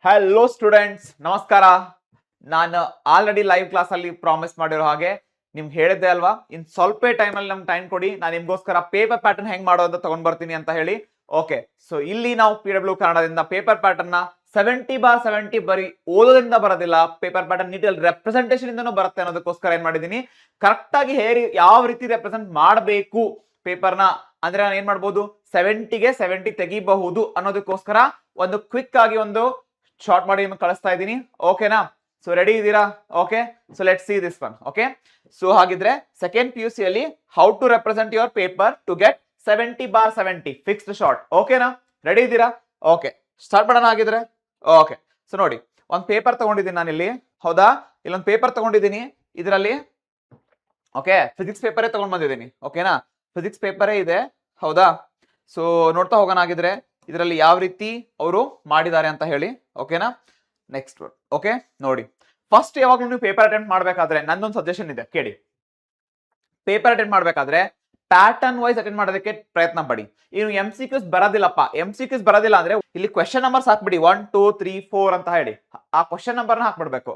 Hello students, ನಮಸ್ಕಾರ. ನಾನು already live class ಅಲ್ಲಿ ಪ್ರಾಮಿಸ್ ಮಾಡಿರೋ ಹಾಗೆ ನಿಮ್ಗೆ ಹೇಳಿದ್ದೆ ಅಲ್ವಾ, ಇನ್ ಸ್ವಲ್ಪ ಟೈಮ್ ಅಲ್ಲಿ ನಮ್ಗೆ ಟೈಮ್ ಕೊಡಿ, ನಾನು ನಿಮ್ಗೋಸ್ಕರ ಪೇಪರ್ ಪ್ಯಾಟರ್ನ್ ಹೆಂಗ್ ಮಾಡೋದು ತಗೊಂಡ್ ಬರ್ತೀನಿ ಅಂತ ಹೇಳಿ. ಓಕೆ, ಸೊ ಇಲ್ಲಿ ನಾವು PW ಕನ್ನಡದಿಂದ ಪೇಪರ್ ಪ್ಯಾಟರ್ನ್ ನ 70/70 ಬರೀ ಓದೋದ್ರಿಂದ ಬರೋದಿಲ್ಲ, ಪೇಪರ್ ಪ್ಯಾಟರ್ನ್ ನೀಟಲ್ಲಿ ರೆಪ್ರೆಸೆಂಟೇಷನ್ ಇಂದನೂ ಬರುತ್ತೆ ಅನ್ನೋದಕ್ಕೋಸ್ಕರ ಏನ್ ಮಾಡಿದೀನಿ, ಕರೆಕ್ಟ್ ಆಗಿ ಯಾವ ರೀತಿ ರೆಪ್ರೆಸೆಂಟ್ ಮಾಡಬೇಕು ಪೇಪರ್ನ ಅಂದ್ರೆ ನಾನು ಏನ್ ಮಾಡ್ಬೋದು 70ಗೆ 70 ತೆಗಿಬಹುದು ಅನ್ನೋದಕ್ಕೋಸ್ಕರ ಒಂದು ಕ್ವಿಕ್ ಆಗಿ ಒಂದು ಶಾರ್ಟ್ ಮಾಡಿ ನಿಮಗೆ ಕಳಿಸ್ತಾ ಇದ್ದೀನಿ. ಓಕೆನಾ? ಸೊ ರೆಡಿ ಇದ್ದೀರಾ? Okay, so let's see this one. Okay, so ಹಾಗಿದ್ರೆ ಸೆಕೆಂಡ್ PUC ಅಲ್ಲಿ how to represent your paper to get 70/70 fixed short. ಓಕೆನಾ? ರೆಡಿ ಇದ್ದೀರಾ? ಓಕೆ, ಸ್ಟಾರ್ಟ್ ಮಾಡೋಣ ಹಾಗಿದ್ರೆ. ಓಕೆ, ಸೊ ನೋಡಿ, ಒಂದು ಪೇಪರ್ ತಗೊಂಡಿದ್ದೀನಿ ನಾನು ಇಲ್ಲಿ. ಹೌದಾ? ಇಲ್ಲೊಂದು ಪೇಪರ್ ತಗೊಂಡಿದ್ದೀನಿ. ಇದರಲ್ಲಿ ಓಕೆ ಫಿಸಿಕ್ಸ್ ಪೇಪರೇ ತಗೊಂಡ್ ಬಂದಿದ್ದೀನಿ. ಓಕೆನಾ? ಫಿಸಿಕ್ಸ್ ಪೇಪರೇ ಇದೆ. ಹೌದಾ? ಸೊ ನೋಡ್ತಾ ಹೋಗೋಣ ಆಗಿದ್ರೆ ಇದರಲ್ಲಿ ಯಾವ ರೀತಿ ಅವರು ಮಾಡಿದ್ದಾರೆ ಅಂತ ಹೇಳಿ. ಓಕೆನಾ? ನೆಕ್ಸ್ಟ್ ಓಕೆ, ನೋಡಿ, ಫಸ್ಟ್ ಯಾವಾಗಲೂ ನೀವು ಪೇಪರ್ ಅಟೆಂಪ್ಟ್ ಮಾಡ್ಬೇಕಾದ್ರೆ ನಂದೊಂದು ಸಜೆಷನ್ ಇದೆ, ಕೇಳಿ. ಪೇಪರ್ ಅಟೆಂಪ್ಟ್ ಮಾಡ್ಬೇಕಾದ್ರೆ ಪ್ಯಾಟರ್ನ್ ವೈಸ್ ಅಟೆಂಡ್ ಮಾಡೋದಕ್ಕೆ ಪ್ರಯತ್ನ ಪಡಿ. ಇನ್ನು MCQs ಬರೋದಿಲ್ಲಪ್ಪ, MCQs ಬರೋದಿಲ್ಲ ಅಂದ್ರೆ ಇಲ್ಲಿ ಕ್ವೆಶ್ಚನ್ ನಂಬರ್ಸ್ ಹಾಕ್ಬಿಡಿ, 1 2 3 4 ಅಂತ ಹೇಳಿ ಆ ಕ್ವೆಶ್ಚನ್ ನಂಬರ್ನ ಹಾಕ್ಬಿಡ್ಬೇಕು.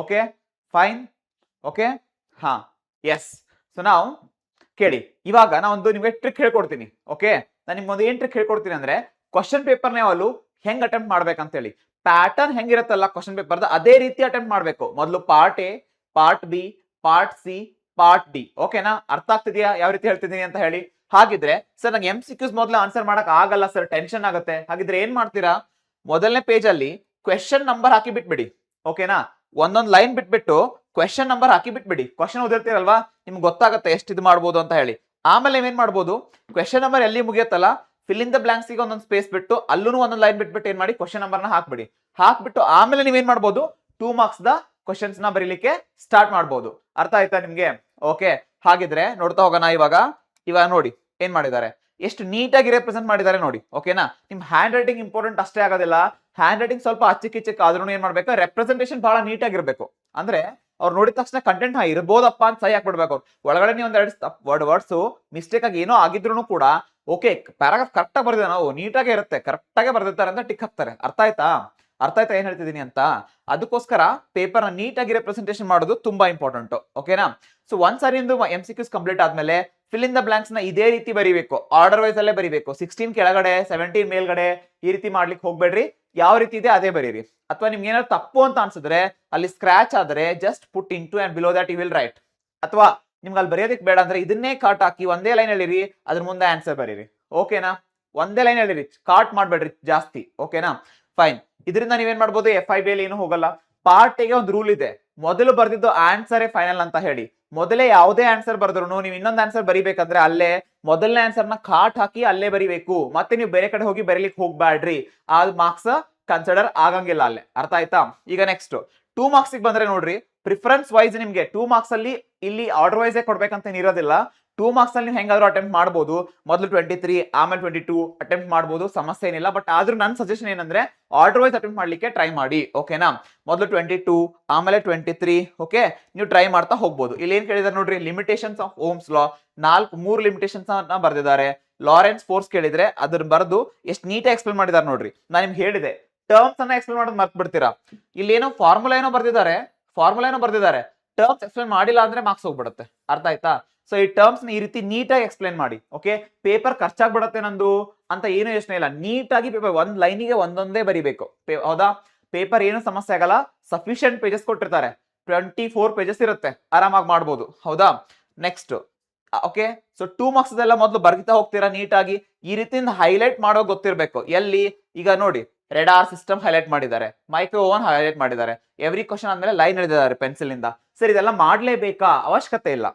Okay fine. ಓಕೆ, ಹಾ, ಎಸ್. ಸೊ ನಾವು ಕೇಳಿ, ಇವಾಗ ನಾ ಒಂದು ನಿಮಗೆ ಟ್ರಿಕ್ ಹೇಳ್ಕೊಡ್ತೀನಿ. ಓಕೆ, ನಾನು ನಿಮ್ಗೊಂದು ಏನ್ ಟ್ರಿಕ್ ಹೇಳ್ಕೊಡ್ತೀನಿ ಅಂದ್ರೆ, ಕ್ವಶನ್ ಪೇಪರ್ನ ಯಾವಲ್ಲೂ ಹೆಂಗ್ ಅಟೆಂಪ್ಟ್ ಮಾಡ್ಬೇಕಂತ ಹೇಳಿ, ಪ್ಯಾಟರ್ನ್ ಹೆಂಗಿರುತ್ತಲ್ಲ ಕ್ವಶನ್ ಪೇಪರ್ ಅದೇ ರೀತಿ ಅಟೆಂಪ್ಟ್ ಮಾಡ್ಬೇಕು. ಮೊದಲು part A, part B, part C, part D. ಓಕೆನಾ? ಅರ್ಥ ಆಗ್ತಿದ್ಯಾ ಯಾವ ರೀತಿ ಹೇಳ್ತಿದ್ದೀನಿ ಅಂತ ಹೇಳಿ? ಹಾಗಿದ್ರೆ ಸರ್ ನಂಗೆ MCQs ಮೊದಲು ಆನ್ಸರ್ ಮಾಡಕ್ ಆಗಲ್ಲ ಸರ್, ಟೆನ್ಷನ್ ಆಗುತ್ತೆ. ಹಾಗಿದ್ರೆ ಏನ್ ಮಾಡ್ತೀರಾ, ಮೊದಲನೇ ಪೇಜ್ ಅಲ್ಲಿ ಕ್ವೆಶ್ಚನ್ ನಂಬರ್ ಹಾಕಿ ಬಿಟ್ಬಿಡಿ. ಓಕೆನಾ? ಒಂದೊಂದು ಲೈನ್ ಬಿಟ್ಬಿಟ್ಟು ಕ್ವೆಶ್ಚನ್ ನಂಬರ್ ಹಾಕಿ ಬಿಟ್ಬಿಡಿ. ಕ್ವಶನ್ ಓದಿರ್ತೀರಲ್ವಾ, ನಿಮ್ಗೆ ಗೊತ್ತಾಗುತ್ತೆ ಎಷ್ಟು ಇದು ಮಾಡ್ಬೋದು ಅಂತ ಹೇಳಿ. ಆಮೇಲೆ ಏನ್ ಮಾಡ್ಬೋದು, ಕ್ವೆಶ್ಚನ್ ನಂಬರ್ ಎಲ್ಲಿ ಮುಗಿಯತ್ತಲ್ಲ, ಫಿಲ್ ಇನ್ ದ ಬ್ಲಾಂಕ್ಸ್ ಗೆ ಒಂದೊಂದು ಸ್ಪೇಸ್ ಬಿಟ್ಟು ಅಲ್ಲೂ ಒಂದೊಂದು ಲೈನ್ ಬಿಟ್ಬಿಟ್ಟು ಏನ್ ಮಾಡಿ ಕ್ವಶನ್ ನಂಬರ್ನ ಹಾಕ್ಬಿಡಿ. ಹಾಕ್ಬಿಟ್ಟು ಆಮೇಲೆ ನೀವೇನ್ ಮಾಡ್ಬೋದು, 2 ಮಾರ್ಕ್ಸ್ ದ ಕ್ವಶನ್ಸ್ ನ ಬರೀಲಿಕ್ಕೆ ಸ್ಟಾರ್ಟ್ ಮಾಡ್ಬೋದು. ಅರ್ಥ ಆಯ್ತಾ ನಿಮ್ಗೆ? ಓಕೆ, ಹಾಗಿದ್ರೆ ನೋಡ್ತಾ ಹೋಗೋಣ. ಇವಾಗ ನೋಡಿ ಏನ್ ಮಾಡಿದ್ದಾರೆ, ಎಷ್ಟು ನೀಟಾಗಿ ರೆಪ್ರೆಸೆಂಟ್ ಮಾಡಿದ್ದಾರೆ ನೋಡಿ. ಓಕೆನಾ? ನಿಮ್ ಹ್ಯಾಂಡ್ ರೈಟಿಂಗ್ ಇಂಪಾರ್ಟೆಂಟ್ ಅಷ್ಟೇ ಆಗೋದಿಲ್ಲ, ಹ್ಯಾಂಡ್ ರೈಟಿಂಗ್ ಸ್ವಲ್ಪ ಅಚ್ಚಿಕ್ಕಿಚ್ಚಕ್ ಆದ್ರೂ ಏನ್ ಮಾಡ್ಬೇಕು, ರೆಪ್ರೆಸೆಂಟೇಷನ್ ಬಹಳ ನೀಟಾಗಿರ್ಬೇಕು. ಅಂದ್ರೆ ಅವ್ರು ನೋಡಿದ ತಕ್ಷಣ ಕಂಟೆಂಟ್ ಇರ್ಬೋದಪ್ಪ ಅಂತ ಸಹಿ ಹಾಕ್ಬಿಡ್ಬೇಕು. ಅವ್ರು ಒಳಗಡೆ ನೀವು ಒಂದೆರಡು ವರ್ಡ್ಸ್ ಮಿಸ್ಟೇಕ್ ಆಗಿ ಏನೋ ಆಗಿದ್ರು ಕೂಡ ಓಕೆ ಪ್ಯಾರಾಗ್ರಾಫ್ ಕರೆಕ್ಟ್ ಆಗಿ ಬರ್ದಿದೆ, ನಾವು ನೀಟಾಗಿ ಇರುತ್ತೆ, ಕರೆಕ್ಟ್ ಆಗಿ ಬರ್ದಿರ್ತಾರೆ ಅಂತ ಟಿಕ್ ಹಾಕ್ತಾರೆ. ಅರ್ಥ ಆಯ್ತಾ? ಅರ್ಥ ಆಯ್ತಾ ಏನ್ ಹೇಳ್ತಿದ್ದೀನಿ ಅಂತ? ಅದಕ್ಕೋಸ್ಕರ ಪೇಪರ್ ನ ನೀಟಾಗಿ ರೆಪ್ರೆಸೆಂಟೇಷನ್ ಮಾಡೋದು ತುಂಬಾ ಇಂಪಾರ್ಟೆಂಟ್. ಓಕೆನಾ? ಸೊ ಒಂದ್ಸಾರಿ MCQs ಕಂಪ್ಲೀಟ್ ಆದ್ಮೇಲೆ ಫಿಲ್ ಇನ್ ದ ಬ್ಲಾಂಕ್ಸ್ ನ ಇದೇ ರೀತಿ ಬರೀಬೇಕು, ಆರ್ಡರ್ ವೈಸ್ ಅಲ್ಲೇ ಬರೀಬೇಕು. 16 ಕೆಳಗಡೆ 17 ಮೇಲ್ಗಡೆ ಈ ರೀತಿ ಮಾಡ್ಲಿಕ್ಕೆ ಹೋಗ್ಬೇಡ್ರಿ, ಯಾವ ರೀತಿ ಇದೆ ಅದೇ ಬರೀರಿ. ಅಥವಾ ನಿಮ್ಗೆ ಏನಾದ್ರು ತಪ್ಪು ಅಂತ ಅನ್ಸಿದ್ರೆ ಅಲ್ಲಿ ಸ್ಕ್ರಾಚ್ ಆದ್ರೆ just put into and below that you will write. ಅಥವಾ ನಿಮ್ಗೆ ಅಲ್ಲಿ ಬರೆಯೋದಕ್ಕೆ ಬೇಡ ಅಂದ್ರೆ ಇದನ್ನೇ ಕಾಟ್ ಹಾಕಿ ಒಂದೇ ಲೈನ್ ಹೇಳಿರಿ, ಅದ್ರ ಮುಂದೆ ಆನ್ಸರ್ ಬರೀರಿ. ಓಕೆನಾ? ಒಂದೇ ಲೈನ್ ಹೇಳಿರಿ, ಕಾಟ್ ಮಾಡ್ಬೇಡ್ರಿ ಜಾಸ್ತಿ. ಓಕೆನಾ? ಫೈನ್. ಇದರಿಂದ ನೀವೇನ್ ಮಾಡ್ಬೋದು, FIB ಅಲ್ಲಿ ಏನು ಹೋಗಲ್ಲ. ಪಾರ್ಟ್ ಗೆ ಒಂದು ರೂಲ್ ಇದೆ, ಮೊದಲು ಬರ್ದಿದ್ದು ಆನ್ಸರೇ ಫೈನಲ್ ಅಂತ ಹೇಳಿ. ಮೊದಲೇ ಯಾವುದೇ ಆನ್ಸರ್ ಬರ್ದ್ರು ನೀವು ಇನ್ನೊಂದು ಆನ್ಸರ್ ಬರಿಬೇಕಂದ್ರೆ ಅಲ್ಲೇ ಮೊದಲನೇ ಆನ್ಸರ್ ನ ಕಾಟ್ ಹಾಕಿ ಅಲ್ಲೇ ಬರಿಬೇಕು. ಮತ್ತೆ ನೀವು ಬೇರೆ ಕಡೆ ಹೋಗಿ ಬರೀಲಿಕ್ಕೆ ಹೋಗ್ಬ್ಯಾಡ್ರಿ, ಆ ಮಾರ್ಕ್ಸ್ ಕನ್ಸಿಡರ್ ಆಗಂಗಿಲ್ಲ ಅಲ್ಲೇ. ಅರ್ಥ ಆಯ್ತಾ? ಈಗ ನೆಕ್ಸ್ಟ್ 2 ಮಾರ್ಕ್ಸ್ ಬಂದ್ರೆ ನೋಡ್ರಿ, ಪ್ರಿಫರೆನ್ಸ್ ವೈಸ್ ನಿಮ್ಗೆ 2 ಮಾರ್ಕ್ಸ್ ಅಲ್ಲಿ ಇಲ್ಲಿ ಆರ್ಡರ್ ವೈಸ್ ಕೊಡ್ಬೇಕಂತ ಇರೋದಿಲ್ಲ. 2 ಮಾರ್ಕ್ಸ್ ಅಲ್ಲಿ ನೀವು ಹೆಂಗಾದ್ರೂ ಅಟೆಂಪ್ಟ್ ಮಾಡಬಹುದು. ಮೊದಲು 23 ಆಮೇಲೆ 22 ಅಟೆಂಪ್ಟ್ ಮಾಡಬಹುದು, ಸಮಸ್ಯೆ ಏನಿಲ್ಲ. ಬಟ್ ಆದ್ರೂ ನನ್ನ ಸಜೆಷನ್ ಏನಂದ್ರೆ ಆರ್ಡರ್ ವೈಸ್ ಅಟೆಂಪ್ಟ್ ಮಾಡ್ಲಿಕ್ಕೆ ಟ್ರೈ ಮಾಡಿ. ಓಕೆನಾ? ಮೊದಲು 22 ಆಮೇಲೆ 23 ಓಕೆ ನೀವು ಟ್ರೈ ಮಾಡ್ತಾ ಹೋಗ್ಬೋದು. ಇಲ್ಲಿ ಏನ್ ಕೇಳಿದಾರೆ ನೋಡ್ರಿ, limitations of Ohm's law 3 limitations ಅನ್ನ ಬರ್ದಿದ್ದಾರೆ. ಲಾರೆನ್ಸ್ ಫೋರ್ಸ್ ಕೇಳಿದ್ರೆ ಅದ್ರ ಬರೆದು ಎಷ್ಟು ನೀಟಾಗಿ ಎಕ್ಸ್ಪ್ಲೇನ್ ಮಾಡಿದಾರೆ ನೋಡ್ರಿ. ನಾನು ನಿಮ್ಗೆ ಹೇಳಿದೆ ಟರ್ಮ್ಸ್ ಅನ್ನ ಎಕ್ಸ್ಪ್ಲೇನ್ ಮಾಡೋದು ಮರ್ತ್ ಬಿಡ್ತೀರಾ. ಇಲ್ಲಿ ಏನೋ ಫಾರ್ಮುಲಾ ಏನೋ ಬರ್ದಿದ್ದಾರೆ, ಟರ್ಮ್ಸ್ ಎಕ್ಸ್ಪ್ಲೇನ್ ಮಾಡಿಲ್ಲ ಅಂದ್ರೆ ಮಾರ್ಕ್ಸ್ ಹೋಗ್ಬಿಡುತ್ತೆ. ಅರ್ಥ ಆಯ್ತಾ? ಸೊ ಈ ಟರ್ಮ್ಸ್ ನ ಈ ರೀತಿ ನೀಟಾಗಿ ಎಕ್ಸ್ಪ್ಲೇನ್ ಮಾಡಿ. ಓಕೆ, ಪೇಪರ್ ಖರ್ಚಾಗ್ಬಿಡತ್ತೆ ನಂದು ಅಂತ ಏನು ಯೋಚನೆ ಇಲ್ಲ, ನೀಟಾಗಿ ಪೇಪರ್ ಒಂದ್ ಲೈನಿಗೆ ಒಂದೊಂದೇ ಬರಿಬೇಕು. ಹೌದಾ? ಪೇಪರ್ ಏನು ಸಮಸ್ಯೆ ಆಗಲ್ಲ, ಸಫಿಶಿಯಂಟ್ ಪೇಜಸ್ ಕೊಟ್ಟಿರ್ತಾರೆ, 24 ಪೇಜಸ್ ಇರುತ್ತೆ, ಆರಾಮಾಗಿ ಮಾಡ್ಬೋದು. ಹೌದಾ? ನೆಕ್ಸ್ಟ್ ಓಕೆ, ಸೊ 2 ಮಾರ್ಕ್ಸ್ ಎಲ್ಲ ಮೊದಲು ಬರ್ಗಿತಾ ಹೋಗ್ತೀರಾ ನೀಟಾಗಿ. ಈ ರೀತಿಯಿಂದ ಹೈಲೈಟ್ ಮಾಡೋ ಗೊತ್ತಿರ್ಬೇಕು. ಎಲ್ಲಿ ಈಗ ನೋಡಿ, ರೆಡಾರ್ ಸಿಸ್ಟಮ್ ಹೈಲೈಟ್ ಮಾಡಿದ್ದಾರೆ, ಮೈಕ್ರೋ ಓವನ್ ಹೈಲೈಟ್ ಮಾಡಿದ್ದಾರೆ, ಎವ್ರಿ ಕ್ವಶನ್ ಆದ್ಮೇಲೆ ಲೈನ್ ಹಿಡಿದಿದ್ದಾರೆ ಪೆನ್ಸಿಲ್ ಇಂದ. ಸರ್ ಇದೆಲ್ಲ ಮಾಡ್ಲೇಬೇಕಾ? ಅವಶ್ಯಕತೆ ಇಲ್ಲ.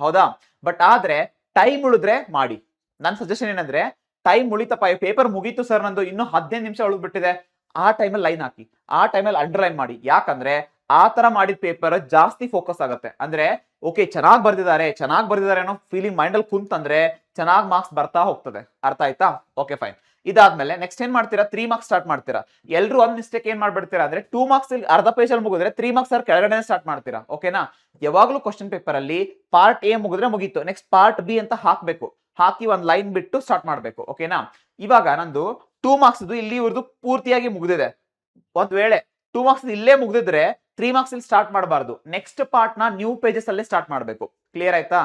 ಹೌದಾ? ಬಟ್ ಆದ್ರೆ ಟೈಮ್ ಉಳಿದ್ರೆ ಮಾಡಿ. ನನ್ನ ಸಜೆಷನ್ ಏನಂದ್ರೆ, ಟೈಮ್ ಉಳಿತಪ್ಪ, ಪೇಪರ್ ಮುಗೀತು ಸರ್ ನಂದು, ಇನ್ನು 15 ನಿಮಿಷ ಉಳಿದ್ಬಿಟ್ಟಿದೆ, ಆ ಟೈಮಲ್ಲಿ ಲೈನ್ ಹಾಕಿ, ಆ ಟೈಮಲ್ಲಿ ಅಂಡರ್ಲೈನ್ ಮಾಡಿ. ಯಾಕಂದ್ರೆ ಆ ತರ ಮಾಡಿದ ಪೇಪರ್ ಜಾಸ್ತಿ ಫೋಕಸ್ ಆಗುತ್ತೆ. ಅಂದ್ರೆ ಓಕೆ ಚೆನ್ನಾಗಿ ಬರ್ದಿದ್ದಾರೆ ಅನ್ನೋ ಫೀಲಿಂಗ್ ಮೈಂಡ್ ಅಲ್ಲಿ ಕುಂತಂದ್ರೆ ಚೆನ್ನಾಗಿ ಮಾರ್ಕ್ಸ್ ಬರ್ತಾ ಹೋಗ್ತದೆ. ಅರ್ಥ ಆಯ್ತಾ? Okay fine. ಇದಾದ್ಮೇಲೆ ನೆಕ್ಸ್ಟ್ ಏನ್ ಮಾಡ್ತೀರಾ, 3 ಮಾರ್ಕ್ಸ್ ಸ್ಟಾರ್ಟ್ ಮಾಡ್ತೀರಾ. ಎಲ್ರು ಒಂದ್ ಮಿಸ್ಟೇಕ್ ಏನ್ ಮಾಡ್ಬಿಡ್ತೀರಾ ಅಂದ್ರೆ 2 ಮಾರ್ಕ್ಸ್ ಅರ್ಧ ಪೇಜ್ ಅಲ್ಲಿ ಮುಗಿದ್ರೆ 3 ಮಾರ್ಕ್ಸ್ ಕೆಳಗಡೆ ಸ್ಟಾರ್ಟ್ ಮಾಡ್ತೀರಾ. ಓಕೆನಾ? ಯಾವಾಗ್ಲೂ ಕ್ವಶನ್ ಪೇಪರ್ ಅಲ್ಲಿ ಪಾರ್ಟ್ ಎ ಮುಗಿದ್ರೆ ಮುಗೀತು, ನೆಕ್ಸ್ಟ್ ಪಾರ್ಟ್ ಬಿ ಅಂತ ಹಾಕ್ಬೇಕು, ಹಾಕಿ ಒಂದ್ ಲೈನ್ ಬಿಟ್ಟು ಸ್ಟಾರ್ಟ್ ಮಾಡ್ಬೇಕು. ಓಕೆನಾ? ಇವಾಗ ನಂದು 2 ಮಾರ್ಕ್ಸ್ ಇಲ್ಲಿ ಇವ್ರದ್ದು ಪೂರ್ತಿಯಾಗಿ ಮುಗಿದಿದೆ. ಒಂದ್ ವೇಳೆ 2 ಮಾರ್ಕ್ಸ್ ಇಲ್ಲೇ ಮುಗ್ದಿದ್ರೆ 3 ಮಾರ್ಕ್ಸ್ ಇಲ್ಲಿ ಸ್ಟಾರ್ಟ್ ಮಾಡಬಾರ್ದು, ನೆಕ್ಸ್ಟ್ ಪಾರ್ಟ್ ನ ನ್ಯೂ ಪೇಜಸ್ ಅಲ್ಲಿ ಸ್ಟಾರ್ಟ್ ಮಾಡಬೇಕು. ಕ್ಲಿಯರ್ ಆಯ್ತಾ?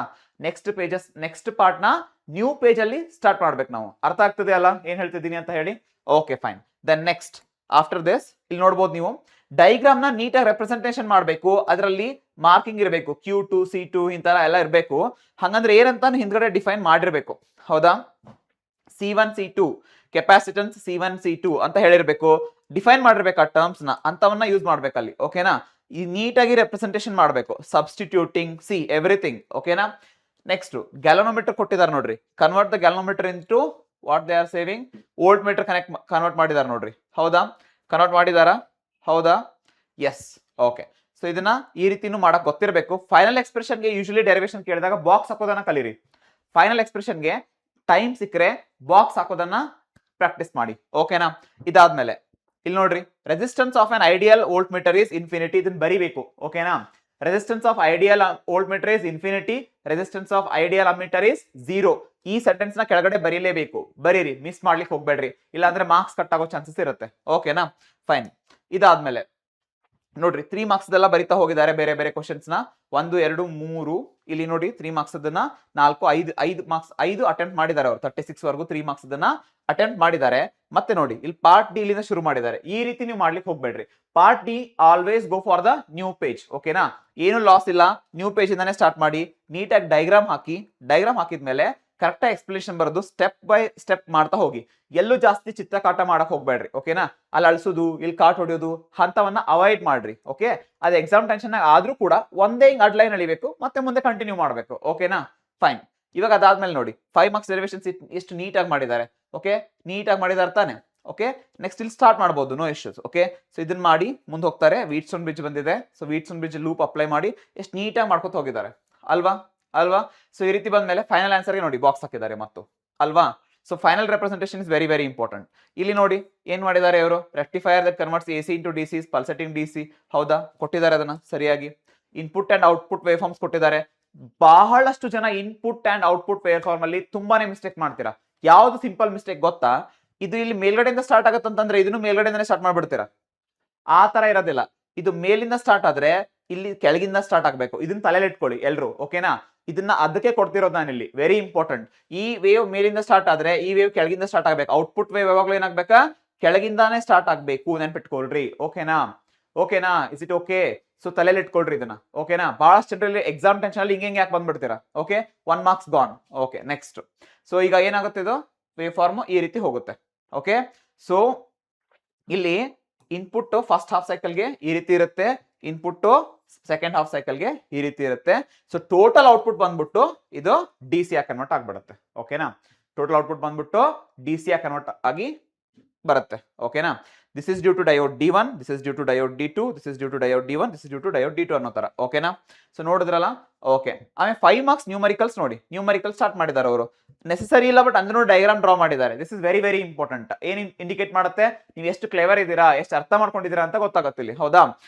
ನೆಕ್ಸ್ಟ್ ಪಾರ್ಟ್ ನ ನ್ಯೂ ಪೇಜ್ ಅಲ್ಲಿ ಸ್ಟಾರ್ಟ್ ಮಾಡ್ಬೇಕು ನಾವು. ಅರ್ಥ ಆಗ್ತದೆ ಅಲ್ಲ ಏನ್ ಹೇಳ್ತಿದ್ದೀನಿ ಅಂತ ಹೇಳಿ? Okay fine. Then next after this ಇಲ್ಲಿ ನೋಡ್ಬೋದು ನೀವು ಡೈಗ್ರಾಮ್ ನ ನೀಟಾಗಿ ರೆಪ್ರೆಸೆಂಟೇಷನ್ ಮಾಡಬೇಕು. ಅದರಲ್ಲಿ ಮಾರ್ಕಿಂಗ್ ಇರಬೇಕು, Q2 C2 ಇಂತರ ಎಲ್ಲ ಇರಬೇಕು. ಹಂಗಂದ್ರೆ ಏನಂತ ಹಿಂದ್ಗಡೆ ಡಿಫೈನ್ ಮಾಡಿರ್ಬೇಕು. ಹೌದಾ? C1 C2 capacitance C1 C2 ಅಂತ ಹೇಳಿರ್ಬೇಕು, ಡಿಫೈನ್ ಮಾಡಿರ್ಬೇಕು ಆ ಟರ್ಮ್ಸ್ ನ, ಅಂತವನ್ನ ಯೂಸ್ ಮಾಡ್ಬೇಕಲ್ಲಿ. ಓಕೆನಾ? ಈ ನೀಟಾಗಿ ರೆಪ್ರೆಸೆಂಟೇಷನ್ ಮಾಡಬೇಕು, ಸಬ್ಸ್ಟಿಟ್ಯೂಟಿಂಗ್ ಸಿ ಎವ್ರಿಥಿಂಗ್. ಓಕೆನಾ? ನೆಕ್ಸ್ಟ್ ಗ್ಯಾಲೋನೋಮೀಟರ್ ಕೊಟ್ಟಿದ್ದಾರೆ ನೋಡ್ರಿ, convert the galvanometer into what they are saving volt meter convert ಮಾಡಿದಾರೆ ನೋಡ್ರಿ. ಹೌದಾ? ಕನ್ವರ್ಟ್ ಮಾಡಿದಾರಾ? ಹೌದಾ? ಎಸ್. ಓಕೆ. ಸೊ ಇದನ್ನ ಈ ರೀತಿನೂ ಮಾಡಕ್ ಗೊತ್ತಿರಬೇಕು. ಫೈನಲ್ ಎಕ್ಸ್ಪ್ರೆಷನ್ಗೆ ಯೂಶಲಿ ಡೆರಿವೇಶನ್ ಕೇಳಿದಾಗ ಬಾಕ್ಸ್ ಹಾಕೋದನ್ನ ಕಲೀರಿ. ಫೈನಲ್ ಎಕ್ಸ್ಪ್ರೆಷನ್ಗೆ ಟೈಮ್ ಸಿಕ್ಕರೆ ಬಾಕ್ಸ್ ಹಾಕೋದನ್ನ ಪ್ರಾಕ್ಟೀಸ್ ಮಾಡಿ. ಓಕೆನಾ? ಇದಾದ್ಮೇಲೆ ಇಲ್ಲಿ ನೋಡ್ರಿ, resistance of an ideal volt meter is infinity. ಇದನ್ನ ಬರಿಬೇಕು. ಓಕೆನಾ? Resistance of ideal volt meter is infinity, resistance of ideal ammeter is 0. ಈ ಸೆಂಟೆನ್ಸ್ ನ ಕೆಳಗಡೆ ಬರೀಲೇಬೇಕು. ಬರೀರಿ, ಮಿಸ್ ಮಾಡ್ಲಿಕ್ಕೆ ಹೋಗ್ಬೇಡ್ರಿ, ಇಲ್ಲಾಂದ್ರೆ ಮಾರ್ಕ್ಸ್ ಕಟ್ ಆಗೋ ಚಾನ್ಸಸ್ ಇರುತ್ತೆ. ಓಕೆನಾ? ಫೈನ್. ಇದಾದ್ಮೇಲೆ ನೋಡ್ರಿ 3 ಮಾರ್ಕ್ಸ್ ಎಲ್ಲ ಬರಿತಾ ಹೋಗಿದ್ದಾರೆ ಬೇರೆ ಬೇರೆ ಕ್ವಶನ್ಸ್ ನ. 1 2 3 ಇಲ್ಲಿ ನೋಡಿ 3 ಮಾರ್ಕ್ಸ್ ಅದನ್ನ 4 5 ಮಾರ್ಕ್ಸ್ 5 ಅಟೆಂಪ್ಟ್ ಮಾಡಿದ್ದಾರೆ ಅವರು. 36 ವರೆಗೂ 3 ಮಾರ್ಕ್ಸ್ ಅದನ್ನ ಅಟೆಂಪ್ಟ್ ಮಾಡಿದ್ದಾರೆ. ಮತ್ತೆ ನೋಡಿ ಇಲ್ಲಿ ಪಾರ್ಟ್ ಡಿ ಇಲ್ಲಿಂದ ಶುರು ಮಾಡಿದ್ದಾರೆ. ಈ ರೀತಿ ನೀವು ಮಾಡ್ಲಿಕ್ಕೆ ಹೋಗ್ಬೇಡ್ರಿ. Part D always go for the new page. ಓಕೆನಾ? ಏನು ಲಾಸ್ ಇಲ್ಲ, ನ್ಯೂ ಪೇಜ್ ಇಂದಾನೆ ಸ್ಟಾರ್ಟ್ ಮಾಡಿ. ನೀಟಾಗಿ ಡೈಗ್ರಾಮ್ ಹಾಕಿ, ಡೈಗ್ರಾಮ್ ಹಾಕಿದ್ಮೇಲೆ ಕರೆಕ್ಟ್ ಆಗಿ ಎಕ್ಸ್ಪ್ಲನೇಷನ್ ಬರೋದು, ಸ್ಟೆಪ್ ಬೈ ಸ್ಟೆಪ್ ಮಾಡ್ತಾ ಹೋಗಿ. ಎಲ್ಲೂ ಜಾಸ್ತಿ ಚಿತ್ರಕಾಟ ಮಾಡಕ್ ಹೋಗ್ಬೇಡ್ರಿ. ಓಕೆನಾ? ಅಲ್ಲಿ ಅಳ್ಸೋದು, ಇಲ್ಲಿ ಕಾಟ್ ಹೊಡೆಯೋದು ಅಂತವನ್ನ ಅವಾಯ್ಡ್ ಮಾಡ್ರಿ. ಓಕೆ? ಅದು ಎಕ್ಸಾಮ್ ಟೆನ್ಷನ್ ಆದ್ರೂ ಕೂಡ ಒಂದೇ ಹಿಂಗ್ ಅಡ್ ಲೈನ್ ಅಳಿಬೇಕು, ಮತ್ತೆ ಮುಂದೆ ಕಂಟಿನ್ಯೂ ಮಾಡ್ಬೇಕು. ಓಕೆನಾ? ಫೈನ್. ಇವಾಗ ಅದಾದ್ಮೇಲೆ ನೋಡಿ 5 ಮಾರ್ಕ್ಸ್ ಡೆರಿವೇಶನ್ಸ್ ಎಷ್ಟು ನೀಟಾಗಿ ಮಾಡಿದ್ದಾರೆ. ಓಕೆ? ನೀಟಾಗಿ ಮಾಡಿದಾರೆ ತಾನೆ? ಓಕೆ? ನೆಕ್ಸ್ಟ್ ಇಲ್ಲಿ ಸ್ಟಾರ್ಟ್ ಮಾಡಬಹುದು, ನೋ ಇಶ್ಯೂಸ್. ಓಕೆ? ಸೊ ಇದನ್ನ ಮಾಡಿ ಮುಂದೆ ಹೋಗ್ತಾರೆ. ವೀಟ್ಸನ್ ಬ್ರಿಡ್ಜ್ ಬಂದಿದೆ, ಸೊ ವೀಟ್ಸನ್ ಬ್ರಿಡ್ಜ್ ಲೂಪ್ ಅಪ್ಲೈ ಮಾಡಿ ಎಷ್ಟು ನೀಟಾಗಿ ಮಾಡ್ಕೊತ ಹೋಗಿದ್ದಾರೆ ಅಲ್ವಾ? ಸೊ ಈ ರೀತಿ ಬಂದ್ಮೇಲೆ ಫೈನಲ್ ಆನ್ಸರ್ಗೆ ನೋಡಿ ಬಾಕ್ಸ್ ಹಾಕಿದ್ದಾರೆ ಮತ್ತು ಅಲ್ವಾ? So final representation is very very important. ಇಲ್ಲಿ ನೋಡಿ ಏನ್ ಮಾಡಿದ್ದಾರೆ ಅವರು, rectifier that converts AC into DC is pulsating DC. ಹೌದಾ? ಕೊಟ್ಟಿದ್ದಾರೆ ಅದನ್ನ ಸರಿಯಾಗಿ. Input and output wave forms ಕೊಟ್ಟಿದ್ದಾರೆ. ಬಹಳಷ್ಟು ಜನ input and output wave form ಅಲ್ಲಿ ತುಂಬಾನೇ ಮಿಸ್ಟೇಕ್ ಮಾಡ್ತೀರಾ. ಯಾವ್ದು ಸಿಂಪಲ್ ಮಿಸ್ಟೇಕ್ ಗೊತ್ತಾ? ಇದು ಇಲ್ಲಿ ಮೇಲ್ಗಡೆಯಿಂದ ಸ್ಟಾರ್ಟ್ ಆಗತ್ತಂತಂದ್ರೆ ಇದನ್ನು ಮೇಲ್ಗಡೆಯಿಂದನೇ ಸ್ಟಾರ್ಟ್ ಮಾಡ್ಬಿಡ್ತೀರಾ. ಆ ತರ ಇರೋದಿಲ್ಲ. ಇದು ಮೇಲಿಂದ ಸ್ಟಾರ್ಟ್ ಆದ್ರೆ ಇಲ್ಲಿ ಕೆಳಗಿಂದ ಸ್ಟಾರ್ಟ್ ಆಗ್ಬೇಕು. ಇದನ್ನ ತಲೆಯಲ್ಲಿ ಇಟ್ಕೊಳ್ಳಿ ಎಲ್ರು. ಓಕೆನಾ? ಇದನ್ನ ಅದಕ್ಕೆ ಕೊಡ್ತಿರೋದು ನಾನು ಇಲ್ಲಿ, ವೆರಿ ಇಂಪಾರ್ಟೆಂಟ್. ಈ ವೇವ್ ಮೇಲಿಂದ ಸ್ಟಾರ್ಟ್ ಆದ್ರೆ ಈ ವೇವ್ ಕೆಳಗಿಂದ ಸ್ಟಾರ್ಟ್ ಆಗ್ಬೇಕು. ಔಟ್ಪುಟ್ ವೇವ್ ಯಾವಾಗ್ಲೂ ಏನಾಗ್ಬೇಕಾ? ಕೆಳಗಿಂದಾನೇ ಸ್ಟಾರ್ಟ್ ಆಗ್ಬೇಕು. ನೆನ್ಪಿಟ್ಕೊಳ್ರಿ. ಓಕೆನಾ? ಓಕೆನಾ? Is it okay? ಸೊ ತಲೆಯಲ್ಲಿ ಇಟ್ಕೊಳ್ರಿ ಇದನ್ನ. ಓಕೆನಾ? ಬಹಳಷ್ಟು ಜನರಲ್ಲಿ ಎಕ್ಸಾಮ್ ಟೆನ್ಷನ್ ಅಲ್ಲಿ ಹಿಂಗೆ ಯಾಕೆ ಬಂದ್ಬಿಡ್ತೀರಾ? Okay? 1 marks gone. Okay, next. So ಈಗ ಏನಾಗುತ್ತೆ, ಇದು ವೇವ್ ಫಾರ್ಮ್ ಈ ರೀತಿ ಹೋಗುತ್ತೆ. ಓಕೆ? ಸೊ ಇಲ್ಲಿ ಇನ್ಪುಟ್ ಫಸ್ಟ್ ಹಾಫ್ ಸೈಕಲ್ಗೆ ಈ ರೀತಿ ಇರುತ್ತೆ, ಇನ್ಪುಟ್ ಸೆಕೆಂಡ್ ಹಾಫ್ ಸೈಕಲ್ಗೆ ಈ ರೀತಿ ಇರುತ್ತೆ. ಸೊ ಟೋಟಲ್ ಔಟ್ಪುಟ್ ಬಂದ್ಬಿಟ್ಟು ಇದು DC ಆಗಿ ಕನ್ವರ್ಟ್ ಆಗ್ಬಿಡುತ್ತೆ. ಓಕೆನಾ? ಟೋಟಲ್ ಔಟ್ಪುಟ್ ಬಂದ್ಬಿಟ್ಟು DC ಆಗಿ ಕನ್ವರ್ಟ್ ಆಗಿ ಬರುತ್ತೆ. ಓಕೆನಾ? This is due to diode D1, this is due to diode D2, this is due to diode D1, this is due to diode D2 ಅನ್ನೋ ತರ. ಓಕೆನಾ? ಸೊ ನೋಡಿದ್ರಲ್ಲ? ಓಕೆ. ಆಮೇಲೆ 5 ಮಾರ್ಕ್ಸ್ ನ್ಯೂಮರಿಕಲ್ಸ್ ನೋಡಿ, ನ್ಯೂಮರಿಕಲ್ ಸ್ಟಾರ್ಟ್ ಮಾಡಿದ್ದಾರೆ ಅವರು. ನೆಸೆಸರಿ ಇಲ್ಲ, but ಅಂದ್ರೂ ಡಯಾಗ್ರಾಮ್ ಡ್ರಾ ಮಾಡಿದ್ದಾರೆ. This is very very important. ಏನ್ ಇಂಡಿಕೇಟ್ ಮಾಡುತ್ತೆ, ನೀವು ಎಷ್ಟು ಕ್ಲೇವರ್ ಇದ್ದೀರಾ, ಎಷ್ಟು ಅರ್ಥ ಮಾಡ್ಕೊಂಡಿದ್ದೀರಾ ಅಂತ ಗೊತ್ತಾಗುತ್ತೆ ಇಲ್ಲಿ. ಹೌದಾ?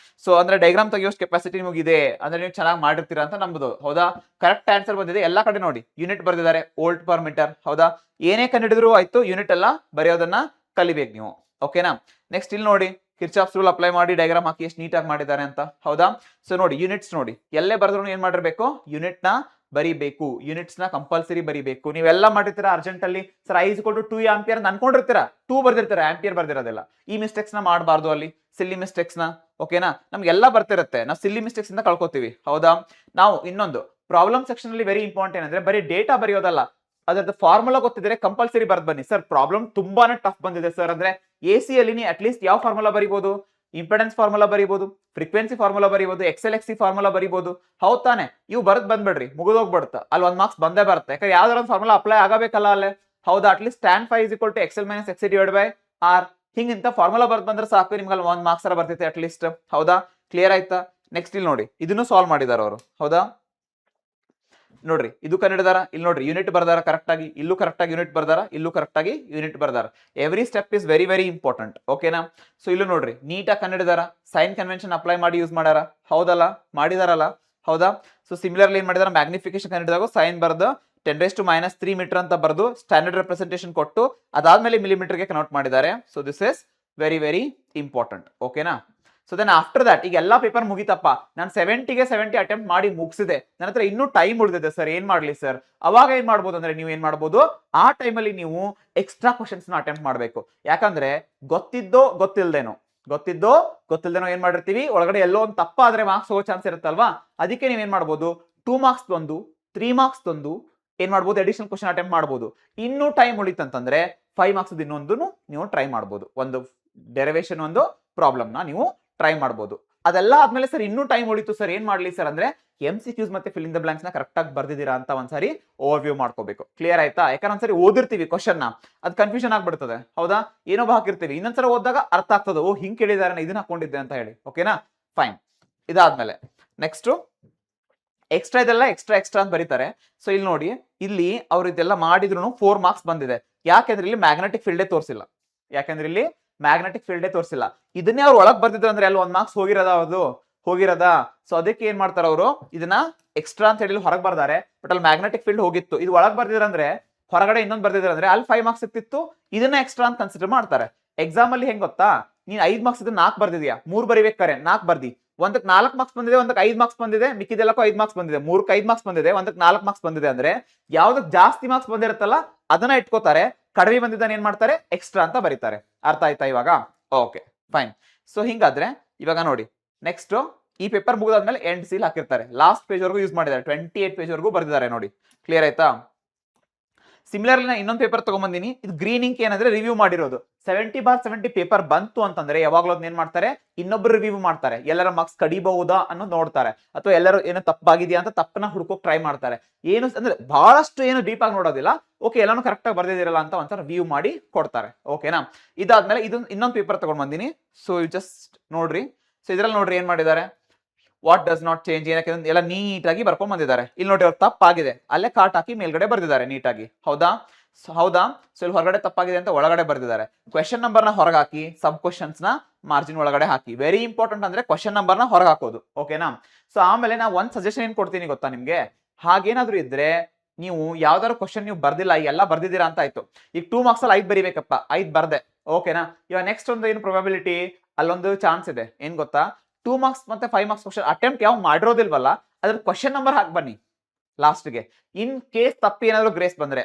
ಸೊ ಅಂದ್ರೆ ಡಯಾಗ್ರಾಮ್ ತೆಗಿಯೋಷ್ಟು ಕೆಪಾಸಿಟಿ ನಿಮಗಿದೆ ಅಂದ್ರೆ ನೀವು ಚೆನ್ನಾಗಿ ಮಾಡಿರ್ತೀರಾ ಅಂತ ನಂಬುದು. ಹೌದಾ? ಕರೆಕ್ಟ್ ಆನ್ಸರ್ ಬಂದಿದೆ. ಎಲ್ಲಾ ಕಡೆ ನೋಡಿ ಯೂನಿಟ್ ಬರ್ದಿದ್ದಾರೆ, ವೋಲ್ಟ್ ಪರ್ ಮೀಟರ್. ಹೌದಾ? ಏನೇ ಕಂಡಿಡಿದ್ರು ಆಯ್ತು, ಯೂನಿಟ್ ಎಲ್ಲ ಬರೆಯೋದನ್ನ ಕಲಿಬೇಕು ನೀವು. ಓಕೆನಾ? ನೆಕ್ಸ್ಟ್ ಇಲ್ಲಿ ನೋಡಿ ಕಿರ್ಚಾಫ್ಸ್ ರೂಲ್ ಅಪ್ಲೈ ಮಾಡಿ ಡಯಾಗ್ರಾಮ್ ಹಾಕಿ ಎಷ್ಟು ನೀಟಾಗಿ ಮಾಡಿದ್ದಾರೆ ಅಂತ. ಹೌದಾ? ಸೊ ನೋಡಿ ಯೂನಿಟ್ಸ್ ನೋಡಿ, ಎಲ್ಲೇ ಬರೆದ್ರು ಏನ್ ಮಾಡಿರ್ಬೇಕು, ಯೂನಿಟ್ ನ ಬರಿಬೇಕು. ಯೂನಿಟ್ಸ್ ನ ಕಂಪಲ್ಸರಿ ಬರಿಬೇಕು. ನೀವೆಲ್ಲ ಮಾಡಿರ್ತೀರಾ ಅರ್ಜೆಂಟ್ ಅಲ್ಲಿ, ಸರ್ I = 2 ಆಂಪಿಯರ್ ಅನ್ಕೊಂಡಿರ್ತೀರಾ, 2 ಬರ್ದಿರ್ತೀರಾ, ಆಂಪಿಯರ್ ಬರ್ದಿರೋದಿಲ್ಲ. ಈ ಮಿಸ್ಟೇಕ್ಸ್ ನ ಮಾಡಬಾರ್ದು ಅಲ್ಲಿ, ಸಿಲ್ಲಿ ಮಿಸ್ಟೇಕ್ಸ್ ನ. ಓಕೆನಾ? ನಮ್ಗೆಲ್ಲ ಬರ್ತಿರುತ್ತೆ, ನಾವು ಸಿಲ್ಲಿ ಮಿಸ್ಟೇಕ್ಸ್ ಇಂದ ಕಳ್ಕೊತೀವಿ. ಹೌದಾ? ನಾವು ಇನ್ನೊಂದು ಪ್ರಾಬ್ಲಮ್ ಸೆಕ್ಷನ್ ಅಲ್ಲಿ ವೆರಿ ಇಂಪಾರ್ಟೆಂಟ್ ಏನಂದ್ರೆ ಬರೀ ಡೇಟಾ ಬರೆಯೋದಲ್ಲ, ಅದರದ್ದು ಫಾರ್ಮುಲಾ ಗೊತ್ತಿದ್ರೆ ಕಂಪಲ್ಸರಿ ಬರ್ದ್ ಬನ್ನಿ. ಸರ್ ಪ್ರಾಬ್ಲಮ್ ತುಂಬಾನೇ ಟಫ್ ಬಂದಿದೆ ಸರ್ ಅಂದ್ರೆ AC ಅಲ್ಲಿ ಅಟ್ ಲೀಸ್ಟ್ ಯಾವ ಫಾರ್ಮುಲಾ ಬರಿಬಹುದು, ಇಂಪೆಡೆನ್ಸ್ ಫಾರ್ಮುಲಾ ಬರಿಬಹುದು, ಫ್ರೀಕ್ವೆನ್ಸಿ ಫಾರ್ಮುಲಾ ಬರಿಬಹುದು, XLXC ಫಾರ್ಮುಲಾ ಬರಿಬಹುದು. ಹೌದ್ ತಾನೆ? ಇವು ಬರ್ದ್ ಬಂದ್ಬಿಡ್ರಿ, ಮುಗಿದೋಗ್ಬಿಡುತ್ತೆ. ಅಲ್ಲಿ 1 ಮಾರ್ಕ್ಸ್ ಬಂದೇ ಬರುತ್ತೆ, ಯಾಕಂದ್ರೆ ಯಾವ್ದಾರ ಒಂದು ಫಾರ್ಮುಲಾ ಅಪ್ಲೈ ಆಗಬೇಕಲ್ಲ ಅಲ್ಲೇ. ಹೌದಾ? At least tan phi = XL - XC/R ಹಿಂಗಿಂತ ಫಾರ್ಮುಲಾ ಬರ್ದ್ ಬಂದ್ರೆ ಸಾಕು, ನಿಮ್ಗೆ ಅಲ್ಲಿ 1 ಮಾರ್ಕ್ಸ್ ಬರ್ತೈತೆ ಅಟ್ ಲೀಸ್ಟ್. ಹೌದಾ? ಕ್ಲಿಯರ್ ಆಯ್ತಾ? ನೆಕ್ಸ್ಟ್ ಇಲ್ಲಿ ನೋಡಿ ಇದನ್ನು ಸಾಲ್ವ್ ಮಾಡಿದಾರ ಅವರು. ಹೌದಾ? ನೋಡ್ರಿ ಇದು ಕಂಡಿಡಿದಾರ. ಇಲ್ಲಿ ನೋಡ್ರಿ ಯೂನಿಟ್ ಬರ್ದಾರ ಕರೆಕ್ಟ್ ಆಗಿ, ಇಲ್ಲೂ ಕರೆಕ್ಟ್ ಆಗಿ ಯೂನಿಟ್ ಬರ್ದಾರ, ಇಲ್ಲೂ ಕರೆಕ್ಟ್ ಆಗಿ ಯೂನಿಟ್ ಬರ್ದಾರ. Every step is very very important. ಓಕೆನಾ? ಸೊ ಇಲ್ಲೂ ನೋಡ್ರಿ ನೀಟಾಗಿ ಕಂಡಿಡಿದಾರ, ಸೈನ್ ಕನ್ವೆನ್ಷನ್ ಅಪ್ಲೈ ಮಾಡಿ ಯೂಸ್ ಮಾಡ್ಯಾರ. ಹೌದಲ್ಲ? ಮಾಡಿದಾರಲ್ಲ? ಹೌದಾ? ಸೊ ಸಿಮಿಲರ್ಲಿ ಏನ್ ಮಾಡಿದಾರ, ಮ್ಯಾಗ್ನಿಫಿಕೇಶನ್ ಕಂಡಿಡಿದಾಗ ಸೈನ್ ಬರ್ದು 10⁻³ ಮೀಟರ್ ಅಂತ ಬರ್ದು ಸ್ಟ್ಯಾಂಡರ್ಡ್ ರೆಪ್ರೆಸೆಂಟೇಷನ್ ಕೊಟ್ಟು ಅದಾದ್ಮೇಲೆ ಮಿಲಿಮೀಟರ್ಗೆ ಕನ್ವರ್ಟ್ ಮಾಡಿದ್ದಾರೆ. So this is very very important. ಓಕೆನಾ? ಸೊ ದೆನ್ ಆಫ್ಟರ್ ದಟ್ ಈಗ ಎಲ್ಲಾ ಪೇಪರ್ ಮುಗಿತಪ್ಪ, ನಾನು 70 ಅಟೆಂಪ್ಟ್ ಮಾಡಿ ಮುಗಿಸಿದೆ, ನನ್ನ ಹತ್ರ ಇನ್ನೂ ಟೈಮ್ ಉಳಿದಿದೆ ಸರ್, ಏನ್ ಮಾಡ್ಲಿ ಸರ್? ಅವಾಗ ಏನ್ ಮಾಡ್ಬೋದು ಅಂದ್ರೆ ನೀವು ಏನ್ ಮಾಡ್ಬೋದು, ಆ ಟೈಮಲ್ಲಿ ನೀವು ಎಕ್ಸ್ಟ್ರಾ ಕ್ವಶನ್ಸ್ ನ ಅಟೆಂಪ್ಟ್ ಮಾಡಬೇಕು. ಯಾಕಂದ್ರೆ ಗೊತ್ತಿದ್ದೋ ಗೊತ್ತಿಲ್ದೇನೋ ಏನ್ ಮಾಡಿರ್ತೀವಿ, ಒಳಗಡೆ ಎಲ್ಲೋ ಒಂದು ತಪ್ಪಾದ್ರೆ ಮಾರ್ಕ್ಸ್ ಹೋಗೋ ಚಾನ್ಸ್ ಇರುತ್ತಲ್ವಾ? ಅದಕ್ಕೆ ನೀವೇನ್ ಮಾಡ್ಬೋದು, 2 ಮಾರ್ಕ್ಸ್ ಒಂದು 3 ಮಾರ್ಕ್ಸ್ ಒಂದು ಏನ್ ಮಾಡ್ಬೋದು, ಅಡಿಷನಲ್ ಕ್ವಶನ್ ಅಟೆಂಪ್ಟ್ ಮಾಡ್ಬೋದು. ಇನ್ನೂ ಟೈಮ್ ಉಳಿತಂತಂದ್ರೆ 5 ಮಾರ್ಕ್ಸ್ ಇನ್ನೊಂದು ನೀವು ಟ್ರೈ ಮಾಡ್ಬೋದು. ಒಂದು ಡೆರಿವೇಶನ್ ಒಂದು ಪ್ರಾಬ್ಲಮ್ ನ ನೀವು ಟ್ರೈ ಮಾಡ್ಬೋದು. ಅದೆಲ್ಲ ಆದ್ಮೇಲೆ ಸರ್ ಇನ್ನೂ ಟೈಮ್ ಉಳಿತು ಸರ್, ಏನ್ ಮಾಡ್ಲಿ ಸರ್ ಅಂದ್ರೆ MCQs ಮತ್ತೆ ಫಿಲ್ ಇನ್ ದ ಬ್ಲಾಂಕ್ಸ್ ನ ಕರೆಕ್ಟ್ ಆಗಿ ಬರ್ದಿದ್ದೀರಾ ಅಂತ ಒಂದ್ಸರಿ ಓವರ್ ವ್ಯೂ ಮಾಡ್ಕೋಬೇಕು. ಕ್ಲಿಯರ್ ಆಯ್ತಾ? ಯಾಕಂದ್ರೆ ಒಂದ್ಸರಿ ಓದಿರ್ತೀವಿ ಕ್ವಶನ್ ನ, ಅದು ಕನ್ಫ್ಯೂಷನ್ ಆಗ್ಬಿಡ್ತದೆ, ಹೌದಾ? ಏನೋ ಹಾಕಿರ್ತೀವಿ, ಇನ್ನೊಂದ್ಸಲ ಓದಿದಾಗ ಅರ್ಥ ಆಗ್ತದೆ, ಓ ಹಿಂಗ್ ಕೇಳಿದಾರೆ ಇದನ್ನ ಹಾಕೊಂಡಿದ್ದೆ ಅಂತ ಹೇಳಿ. ಓಕೆನಾ? ಫೈನ್. ಇದಾದ್ಮೇಲೆ ನೆಕ್ಸ್ಟ್ ಎಕ್ಸ್ಟ್ರಾ ಇದೆಲ್ಲ ಎಕ್ಸ್ಟ್ರಾ ಅಂತ ಬರೀತಾರೆ. ಸೊ ಇಲ್ಲಿ ನೋಡಿ, ಇಲ್ಲಿ ಅವ್ರು ಇದೆಲ್ಲ ಮಾಡಿದ್ರು 4 ಮಾರ್ಕ್ಸ್ ಬಂದಿದೆ. ಯಾಕೆಂದ್ರೆ ಇಲ್ಲಿ ಮ್ಯಾಗ್ನೆಟಿಕ್ ಫೀಲ್ಡೇ ತೋರಿಸಿಲ್ಲ. ಇದನ್ನೇ ಅವ್ರು ಒಳಗ್ ಬರ್ದಿದ್ರು ಅಂದ್ರೆ ಅಲ್ಲಿ 1 ಮಾರ್ಕ್ಸ್ ಹೋಗಿರೋದಾ. ಸೊ ಅದಕ್ಕೆ ಏನ್ ಮಾಡ್ತಾರೆ ಅವರು, ಇದನ್ನ ಎಕ್ಸ್ಟ್ರಾ ಅಂತ ಹೇಳಿ ಹೊರಗೆ ಬರ್ದಾರೆ. ಬಟ್ ಅಲ್ಲಿ ಮ್ಯಾಗ್ನೆಟಿಕ್ ಫೀಲ್ಡ್ ಹೋಗಿತ್ತು, ಇದು ಒಳಗ್ ಬರ್ದಿದ್ರಂದ್ರೆ ಹೊರಗಡೆ ಇನ್ನೊಂದು ಬರ್ದಿದ್ರೆ ಅಲ್ಲಿ 5 ಮಾರ್ಕ್ಸ್ ಸಿಕ್ತಿತ್ತು, ಇದನ್ನ ಎಕ್ಸ್ಟ್ರಾ ಅಂತ ಕನ್ಸಿಡರ್ ಮಾಡ್ತಾರೆ. ಎಕ್ಸಾಮ್ ಅಲ್ಲಿ ಹೆಂಗ್ ಗೊತ್ತಾ, ನೀನ್ 5 ಮಾರ್ಕ್ಸ್ ಇದ್ರೆ 4 ಬರ್ದಿದ್ಯಾ, 3 ಬರಿಬೇಕಾರೆ 4 ಬರ್ದಿ, ಒಂದಕ್ಕೆ 4 ಮಾರ್ಕ್ಸ್ ಬಂದಿದೆ, ಒಂದಕ್ಕೆ 5 ಮಾರ್ಕ್ಸ್ ಬಂದಿದೆ, ಮಿಕ್ಕಿದೆಲ್ಲಕ್ಕೂ 5 ಮಾರ್ಕ್ಸ್ ಬಂದಿದೆ, 3ಕ್ಕೆ 5 ಮಾರ್ಕ್ಸ್ ಬಂದಿದೆ, ಒಂದಕ್ಕೆ 4 ಮಾರ್ಕ್ಸ್ ಬಂದಿದೆ ಅಂದ್ರೆ ಯಾವ್ದಕ್ ಜಾಸ್ತಿ ಮಾರ್ಕ್ಸ್ ಬಂದಿರುತ್ತಲ್ಲ ಅದನ್ನ ಇಟ್ಕೋತಾರೆ, ಕಡಿಮೆ ಬಂದಿದ್ದಾನೆ ಏನ್ ಮಾಡ್ತಾರೆ, ಎಕ್ಸ್ಟ್ರಾ ಅಂತ ಬರೀತಾರೆ. ಅರ್ಥ ಆಯ್ತಾ ಇವಾಗ? Okay fine. ಸೊ ಹಿಂಗಾದ್ರೆ ಇವಾಗ ನೋಡಿ, ನೆಕ್ಸ್ಟ್ ಈ ಪೇಪರ್ ಮುಗಿದಾದ್ಮೇಲೆ ಎಂಡ್ ಸೀಲ್ ಹಾಕಿರ್ತಾರೆ, ಲಾಸ್ಟ್ ಪೇಜ್ ವರೆಗೂ ಯೂಸ್ ಮಾಡಿದ್ದಾರೆ, 28 ಪೇಜ್ ವರೆಗೂ ಬರ್ದಿದ್ದಾರೆ ನೋಡಿ. ಕ್ಲಿಯರ್ ಆಯ್ತಾ? ಸಿಮಿಲರ್ಲಿ ನಾನು ಇನ್ನೊಂದು ಪೇಪರ್ ತಗೊಂಡ್ಬಂದಿನಿ, ಇದು ಗ್ರೀನ್ ಇಂಕ್ ಏನಂದ್ರೆ ರಿವ್ಯೂ ಮಾಡಿರೋದು. 70/70 ಪೇಪರ್ ಬಂತು ಅಂತಂದ್ರೆ ಯಾವಾಗ್ಲೂ ಅದನ್ನ ಏನ್ ಮಾಡ್ತಾರೆ, ಇನ್ನೊಬ್ರು ರಿವ್ಯೂ ಮಾಡ್ತಾರೆ, ಎಲ್ಲರ ಮಾರ್ಕ್ಸ್ ಕಡಿಬಹುದಾ ಅನ್ನೋದು ನೋಡ್ತಾರೆ, ಅಥವಾ ಎಲ್ಲರೂ ಏನೋ ತಪ್ಪಾಗಿದೆಯಾ ಅಂತ ತಪ್ಪನ್ನ ಹುಡ್ಕೋಕ್ ಟ್ರೈ ಮಾಡ್ತಾರೆ. ಏನು ಅಂದ್ರೆ ಬಹಳಷ್ಟು ಏನು ಡೀಪ್ ಆಗಿ ನೋಡೋದಿಲ್ಲ, ಓಕೆ ಎಲ್ಲಾನು ಕರೆಕ್ಟ್ ಆಗಿ ಬರ್ದಿದಿರಲ್ಲ ಅಂತ ಒಂದ್ಸಲ ರಿವ್ಯೂ ಮಾಡಿ ಕೊಡ್ತಾರೆ. ಓಕೆನಾ? ಇದಾದ್ಮೇಲೆ ಇನ್ನೊಂದು ಪೇಪರ್ ತಗೊಂಡ್ಬಂದಿನಿ. ಸೊ ಜಸ್ಟ್ ನೋಡ್ರಿ, ಸೊ ಇದ್ರಲ್ಲಿ ನೋಡ್ರಿ ಏನ್ ಮಾಡಿದ್ದಾರೆ, ವಾಟ್ ಡಸ್ ನಾಟ್ ಚೇಂಜ್ ಏನಕ್ಕೆ ಎಲ್ಲ ನೀಟಾಗಿ ಬರ್ಕೊಂಡ್ ಬಂದಿದ್ದಾರೆ. ಇಲ್ಲಿ ನೋಡಿ ಅವ್ರು ತಪ್ಪಾಗಿದೆ, ಅಲ್ಲೇ ಕಾಟ್ ಹಾಕಿ ಮೇಲ್ಗಡೆ ಬರ್ದಿದ್ದಾರೆ ನೀಟಾಗಿ. ಹೌದಾ? ಸೊ ಇಲ್ಲಿ ಹೊರಗಡೆ ತಪ್ಪಾಗಿದೆ ಅಂತ ಒಳಗಡೆ ಬರ್ದಿದ್ದಾರೆ. ಕ್ವೆಶನ್ ನಂಬರ್ ನ ಹೊರಗೆ ಹಾಕಿ, ಸಬ್ ಕ್ವಶನ್ಸ್ ನ ಮಾರ್ಜಿನ್ ಒಳಗಡೆ ಹಾಕಿ. ವೆರಿ ಇಂಪಾರ್ಟೆಂಟ್ ಅಂದ್ರೆ ಕ್ವೆಶನ್ ನಂಬರ್ ನ ಹೊರಗೆ ಹಾಕೋದು. ಓಕೆನಾ? ಸೊ ಆಮೇಲೆ ನಾ ಒಂದ್ ಸಜೆಷನ್ ಏನ್ ಕೊಡ್ತೀನಿ ಗೊತ್ತಾ ನಿಮ್ಗೆ, ಹಾಗೇನಾದ್ರೂ ಇದ್ರೆ ನೀವು ಯಾವ್ದಾದ್ರು ಕ್ವಶನ್ ನೀವು ಬರ್ದಿಲ್ಲ, ಎಲ್ಲ ಬರ್ದಿದ್ದೀರಾ ಅಂತ ಆಯ್ತು, ಈಗ 2 ಮಾರ್ಕ್ಸ್ ಅಲ್ಲಿ 5 ಬರಿಬೇಕಪ್ಪ, 5 ಬರ್ದೆ. ಓಕೆನಾ? ಇವಾಗ ನೆಕ್ಸ್ಟ್ ಒಂದು ಏನು ಪ್ರೊಬಬಿಲಿಟಿ, ಅಲ್ಲೊಂದು ಚಾನ್ಸ್ ಇದೆ, ಏನ್ ಗೊತ್ತಾ, 2 ಮಾರ್ಕ್ಸ್ ಮತ್ತೆ 5 ಮಾರ್ಕ್ಸ್ ಕ್ವಶನ್ ಅಟೆಂಪ್ಟ್ ಯಾವ ಮಾಡಿರೋದಿಲ್ವಲ್ಲ, ಅದ್ರ ಕ್ವಶನ್ ನಂಬರ್ ಹಾಕಿ ಬನ್ನಿ ಲಾಸ್ಟ್ಗೆ. ಇನ್ ಕೇಸ್ ತಪ್ಪಿ ಏನಾದ್ರು ಗ್ರೇಸ್ ಬಂದ್ರೆ,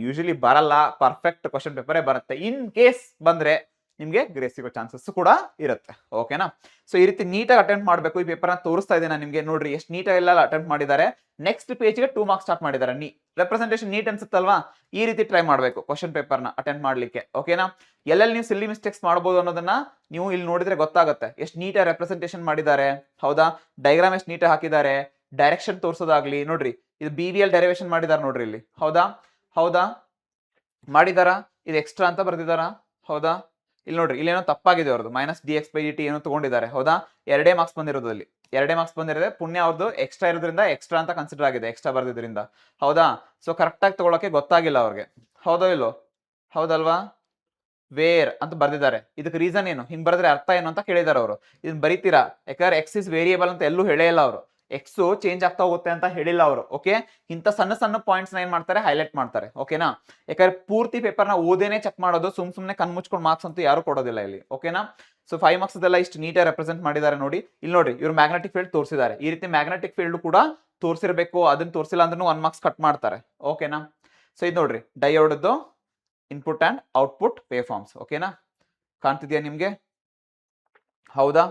ಯೂಶಲಿ ಬರಲ್ಲ, ಪರ್ಫೆಕ್ಟ್ ಕ್ವಶನ್ ಪೇಪರೇ ಬರುತ್ತೆ, ಇನ್ ಕೇಸ್ ಬಂದ್ರೆ ನಿಮ್ಗೆ ಗ್ರೇಸ್ ಸಿಗೋ ಚಾನ್ಸಸ್ ಕೂಡ ಇರುತ್ತೆ. ಓಕೆನಾ? ಸೊ ಈ ರೀತಿ ನೀಟಾಗಿ ಅಟೆಂಪ್ಟ್ ಮಾಡಬೇಕು. ಈ ಪೇಪರ್ ನ ತೋರಿಸ್ತಾ ಇದ್ದೀನಿ ನಿಮ್ಗೆ, ನೋಡ್ರಿ ಎಷ್ಟು ನೀಟಾಗಿ ಎಲ್ಲ ಅಟೆಂಪ್ಟ್ ಮಾಡಿದ್ದಾರೆ. ನೆಕ್ಸ್ಟ್ ಪೇಜ್ಗೆ 2 ಮಾರ್ಕ್ಸ್ ಸ್ಟಾರ್ಟ್ ಮಾಡಿದ್ದಾರೆ. ರೆಪ್ರೆಸೆಂಟೇಷನ್ ನೀಟ್ ಅನ್ಸುತ್ತಲ್ವಾ, ಈ ರೀತಿ ಟ್ರೈ ಮಾಡಬೇಕು ಕ್ವಶನ್ ಪೇಪರ್ ನ ಅಟೆಂಪ್ಟ್ ಮಾಡ್ಲಿಕ್ಕೆ. ಓಕೆನಾ? ಎಲ್ಲೆಲ್ಲಿ ನೀವು ಸಿಲ್ಲಿ ಮಿಸ್ಟೇಕ್ಸ್ ಮಾಡಬಹುದು ಅನ್ನೋದನ್ನ ನೀವು ಇಲ್ಲಿ ನೋಡಿದ್ರೆ ಗೊತ್ತಾಗುತ್ತೆ, ಎಷ್ಟು ನೀಟಾಗಿ ರೆಪ್ರೆಸೆಂಟೇಷನ್ ಮಾಡಿದ್ದಾರೆ. ಹೌದಾ? ಡೈಗ್ರಾಮ್ ಎಷ್ಟು ನೀಟಾಗಿ ಹಾಕಿದ್ದಾರೆ, ಡೈರೆಕ್ಷನ್ ತೋರಿಸೋದಾಗ್ಲಿ, ನೋಡ್ರಿ ಇದು BVL ಡೈರಿವೇಶನ್ ಮಾಡಿದ್ದಾರೆ ನೋಡ್ರಿ ಇಲ್ಲಿ. ಹೌದಾ ಮಾಡಿದಾರಾ? ಇದು ಎಕ್ಸ್ಟ್ರಾ ಅಂತ ಬರ್ದಿದಾರಾ? ಹೌದಾ? ಇಲ್ಲಿ ನೋಡ್ರಿ, ಇಲ್ಲೇನೋ ತಪ್ಪಾಗಿದೆ ಅವ್ರದ್ದು, -dx/dt ಏನೋ ತಗೊಂಡಿದ್ದಾರೆ. ಹೌದಾ? 2 ಮಾರ್ಕ್ಸ್ ಬಂದಿರೋದು, ಅಲ್ಲಿ 2 ಮಾರ್ಕ್ಸ್ ಬಂದಿರೋದೆ, ಪುಣ್ಯ ಅವ್ರದ್ದು ಎಕ್ಸ್ಟ್ರಾ ಇರೋದ್ರಿಂದ ಎಕ್ಸ್ಟ್ರಾ ಅಂತ ಕನ್ಸಿಡರ್ ಆಗಿದೆ, ಎಕ್ಸ್ಟ್ರಾ ಬರ್ದಿದ್ರಿಂದ. ಹೌದಾ? ಸೊ ಕರೆಕ್ಟ್ ಆಗಿ ತಗೊಳಕ್ಕೆ ಗೊತ್ತಾಗಿಲ್ಲ ಅವ್ರಿಗೆ. ಹೌದೋ ಇಲ್ಲೋ? ಹೌದಲ್ವಾ? ವೇರ್ ಅಂತ ಬರ್ದಿದ್ದಾರೆ. ಇದಕ್ಕೆ ರೀಸನ್ ಏನು, ಹಿಂಗ್ ಬರೆದ್ರೆ ಅರ್ಥ ಏನು ಅಂತ ಕೇಳಿದಾರೆ ಅವರು. ಇದನ್ನ ಬರೀತೀರಾ, ಯಾಕಂದ್ರೆ ಎಕ್ಸ್ ಇಸ್ ವೇರಿಯೇಬಲ್ ಅಂತ ಎಲ್ಲೂ ಹೇಳೇ ಇಲ್ಲ ಅವರು, ಎಕ್ಸ್ ಚೇಂಜ್ ಆಗ್ತಾ ಹೋಗುತ್ತೆ ಅಂತ ಹೇಳಿಲ್ಲ ಅವರು. ಓಕೆ, ಇಂಥ ಸಣ್ಣ ಸಣ್ಣ ಪಾಯಿಂಟ್ಸ್ ನ ಏನ್ ಮಾಡ್ತಾರೆ, ಹೈಲೈಟ್ ಮಾಡ್ತಾರೆ. ಓಕೆನಾ? ಯಾಕಂದ್ರೆ ಪೂರ್ತಿ ಪೇಪರ್ ನ ಓದೇನೆ ಚೆಕ್ ಮಾಡೋದು, ಸುಮ್ನೆ ಕಣ್ ಮುಚ್ಕೊಂಡು ಮಾರ್ಕ್ಸ್ ಅಂತೂ ಯಾರು ಕೊಡೋದಿಲ್ಲ ಇಲ್ಲಿ. ಓಕೆನಾ? ಸೊ 5 ಮಾರ್ಕ್ಸ್ ಅದೆಲ್ಲ ಇಷ್ಟು ನೀಟಾಗಿ ರೆಪ್ರೆಸೆಂಟ್ ಮಾಡಿದ್ದಾರೆ ನೋಡಿ. ಇಲ್ಲಿ ನೋಡಿ, ಇವ್ರು ಮ್ಯಾಗ್ನೆಟಿಕ್ ಫೀಲ್ಡ್ ತೋರಿಸಿದ್ದಾರೆ. ಈ ರೀತಿ ಮ್ಯಾಗ್ನೆಟಿಕ್ ಫೀಲ್ಡ್ ಕೂಡ ತೋರಿಸಿರ್ಬೇಕು, ಅದನ್ನ ತೋರಿಸಿಲ್ಲ ಅಂದ್ರೂ 1 ಮಾರ್ಕ್ಸ್ ಕಟ್ ಮಾಡ್ತಾರೆ. ಓಕೆನಾ? ಸೊ ಇದು ನೋಡ್ರಿ, ಡಯೋಡ್ದು input and output wave forms. ಓಕೆನಾ? ಕಾಣ್ತಿದ್ಯಾ ನಿಮ್ಗೆ? ಹೌದಾ?